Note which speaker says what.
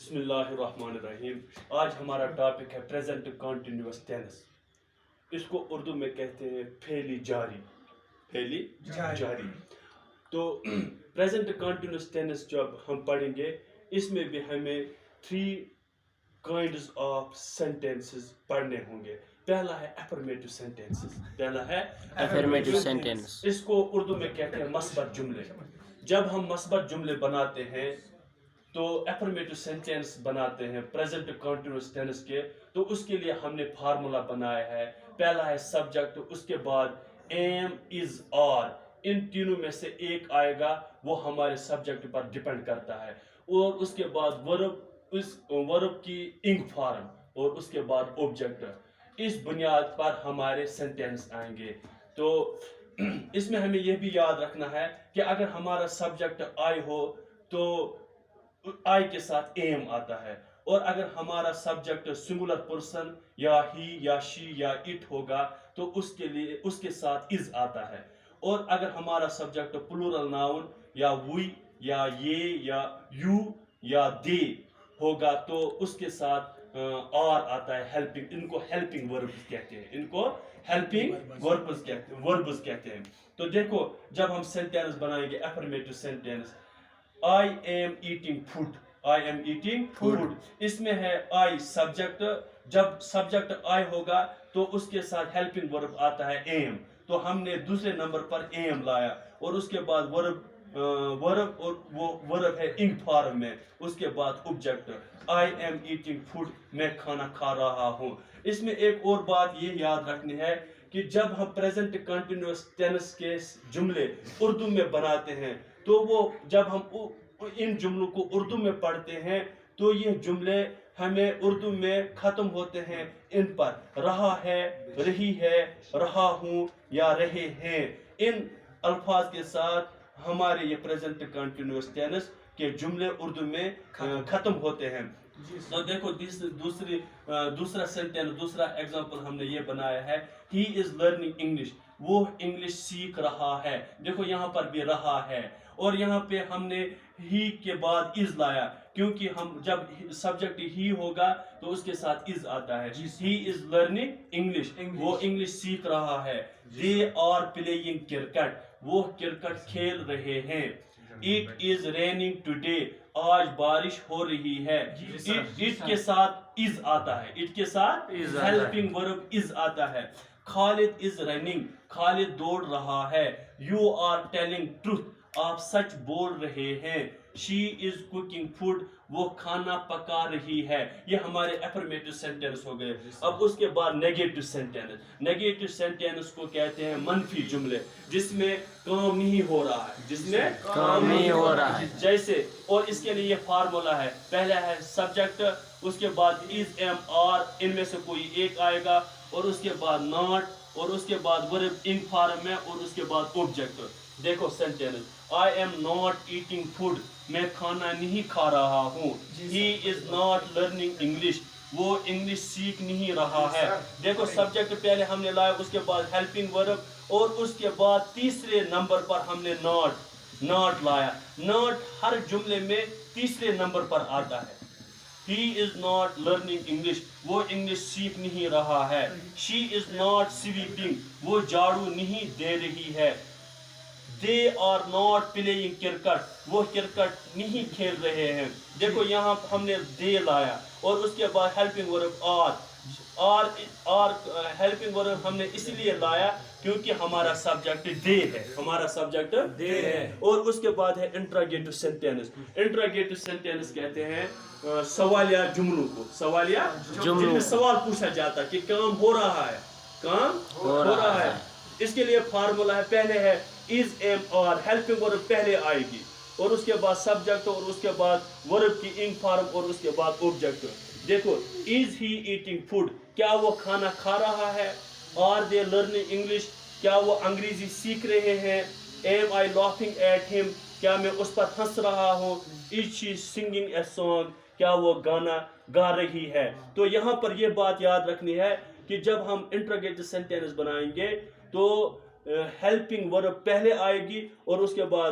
Speaker 1: بسم اللہ الرحمن الرحیم. آج ہمارا ٹاپک ہے پریزنٹ کنٹینیوس ٹینس. اس کو اردو میں کہتے ہیں فعلی جاری. فعلی جاری. تو پریزنٹ کنٹینیوس ٹینس جب ہم پڑھیں گے اس میں بھی ہمیں 3 کائنڈز آف سینٹینسز پڑھنے ہوں گے. پہلا ہے افرمیٹو سینٹینسز. پہلا ہے
Speaker 2: افرمیٹو سینٹینس.
Speaker 1: اس کو اردو میں کہتے ہیں مثبت جملے. جب ہم مثبت جملے بناتے ہیں تو افرمیٹو سینٹینس بناتے ہیں پریزنٹ کنٹینیوس ٹینس کے، تو اس کے لیے ہم نے فارمولا بنایا ہے. پہلا ہے سبجیکٹ، اس کے بعد ایم از آر. ان تینوں میں سے ایک آئے گا، وہ ہمارے سبجیکٹ پر ڈیپینڈ کرتا ہے. اور اس کے بعد ورب، اس ورب کی انگ فارم، اور اس کے بعد آبجیکٹ. اس بنیاد پر ہمارے سینٹینس آئیں گے. تو اس میں ہمیں یہ بھی یاد رکھنا ہے کہ اگر ہمارا سبجیکٹ آئی ہو تو آئی کے ساتھ ایم آتا ہے، اور اگر ہمارا سبجیکٹ سنگولر پرسن یا ہی یا شی یا اٹ ہوگا تو اس کے لیے اس کے ساتھ از آتا ہے. اور اگر ہمارا سبجیکٹ پلورل ناؤن یا وی یا یہ یا یو یا دے ہوگا تو اس کے ساتھ آر آتا ہے. ہیلپنگ، ان کو ہیلپنگ وربز کہتے ہیں. ان کو ہیلپنگ وربز کہتے ہیں. تو دیکھو جب ہم سینٹینس بنائیں گے affirmative sentence, I am eating food. I am eating food. اس میں ہے I سبجیکٹ. جب سبجیکٹ I ہوگا تو اس کے ساتھ ہیلپنگ ورب آتا ہے am. تو ہم نے دوسرے نمبر پر am لایا، اور اس کے بعد ورب اور وہ ورب ہے انگ فارم میں. اس کے بعد object I am eating food. میں کھانا کھا رہا ہوں. اس میں ایک اور بات یہ یاد رکھنی ہے کہ جب ہم پریزنٹ کنٹینیوس ٹینس کے جملے اردو میں بناتے ہیں تو وہ جب ہم ان جملوں کو اردو میں پڑھتے ہیں تو یہ جملے ہمیں اردو میں ختم ہوتے ہیں ان پر رہا ہے، رہی ہے، رہا ہوں یا رہے ہیں. ان الفاظ کے ساتھ ہمارے یہ پریزنٹ کنٹینیوس ٹینس کے جملے اردو میں ختم ہوتے ہیں. تو دیکھو دوسرا سینٹینس، دوسرا ایگزامپل ہم نے یہ بنایا ہے ہی از لرننگ انگلش. وہ انگلش سیکھ رہا ہے. دیکھو یہاں پر بھی رہا ہے، اور یہاں پہ ہم نے ہی کے بعد از لایا کیونکہ ہم جب سبجیکٹ ہی ہوگا تو اس کے ساتھ از آتا ہے. He is learning English. وہ انگلش سیکھ رہا ہے. They are playing cricket. وہ کرکٹ کھیل رہے ہیں. It is raining today. آج بارش ہو رہی ہے. اٹ کے ساتھ از آتا ہے. اٹ کے ساتھ ہیلپنگ ورب از آتا ہے. خالد از رننگ. خالد دوڑ رہا ہے. You are telling truth. آپ سچ بول رہے ہیں. She is cooking food. وہ کھانا پکا رہی ہے. یہ ہمارے افرمیٹو سینٹینس ہو گئے. اب اس کے بعد نیگیٹو سینٹینس. نیگیٹو سینٹینس کو کہتے ہیں منفی جملے جس میں کام نہیں ہو رہا ہے. جس میں
Speaker 2: کام نہیں ہو رہا ہے.
Speaker 1: جیسے، اور اس کے لیے یہ فارمولا ہے. پہلا ہے سبجیکٹ، اس کے بعد از ایم آر، ان میں سے کوئی ایک آئے گا، اور اس کے بعد ناٹ، اور اس کے بعد ورب انگ فارم میں، اور اس کے بعد آبجیکٹ. دیکھو sentence I am not eating food. میں کھانا نہیں کھا رہا ہوں. He is not learning English. وہ انگلش سیکھ نہیں رہا ہے. دیکھو سبجیکٹ پہلے ہم نے لایا، اس کے بعد ہیلپنگ ورب، اور اس کے بعد تیسرے نمبر پر ہم نے ناٹ لایا. ناٹ ہر جملے میں تیسرے نمبر پر آتا ہے. He is not learning English. وہ انگلش سیکھ نہیں رہا ہے. She is not sweeping. وہ جھاڑو نہیں دے رہی ہے. They are not playing cricket. وہ کرکٹ نہیں کھیل رہے ہیں. دیکھو یہاں ہم نے دے لایا، اور اس کے بعد ہیلپنگ ورب آر ہیلپنگ ورب ہم نے اس لیے لایا کیونکہ ہمارا سبجیکٹ دے ہے. ہمارا سبجیکٹ دے ہے. اور اس کے بعد ہے انٹراگیٹو سینٹینس. انٹراگیٹو سینٹینس کہتے ہیں سوالیہ جملوں کو. سوالیہ جن میں سوال پوچھا جاتا ہے کہ کام ہو رہا ہے. کام ہو رہا ہے. اس کے لیے فارمولا ہے. پہلے ہے از ایم آر. ہیلپنگ ورب پہلے آئے گی، اور اس کے بعد سبجیکٹ، اور اس کے بعد ورب کی انگ فارم، اور اس کے بعد آبجیکٹ. دیکھو از ہی ایٹنگ فوڈ. کیا وہ کھانا کھا رہا ہے. Are they learning English. کیا وہ انگریزی سیکھ رہے ہیں. ایم آئی لافنگ ایٹ ہم. کیا میں اس پر ہنس رہا ہوں. از شی سنگنگ اے سانگ. کیا وہ گانا گا رہی ہے. تو یہاں پر یہ بات یاد رکھنی ہے کہ جب ہم انٹروگیٹو سینٹینس بنائیں گے تو ہیلپنگ ورب پہلے آئے گی، اور اس کے بعد